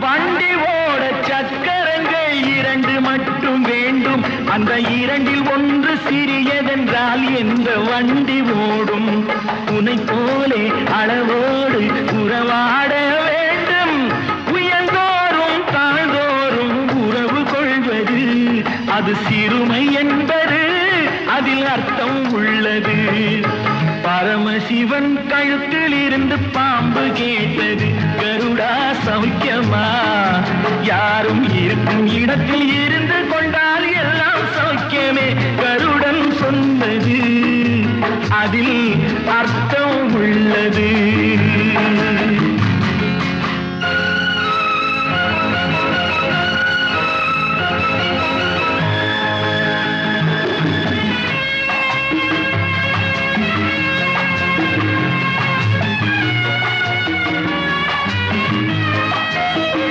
வண்டி ஓட சக்கரங்கள் இரண்டு மட்டும் வேண்டும். அந்த இரண்டில் ஒன்று சிறியதென்றால் எந்த வண்டி ஓடும்? உனை போலே அளவோடு உறவாட வேண்டும். உயர்ந்தோறும் தாழ்ந்தோறும் உறவு கொள்வது அது சிறுமை என்பது அதில் அர்த்தம் உள்ளது. பரமசிவன் கழுத்தில் இருந்து பாம்பு கேட்டது, கருடா சௌக்கியமா? யாரும் இருக்கும் இடத்தில் இருந்து கொண்டால் எல்லாம் சௌக்கியமே. கருடன் சொன்னது அதில் அர்த்தம் உள்ளது.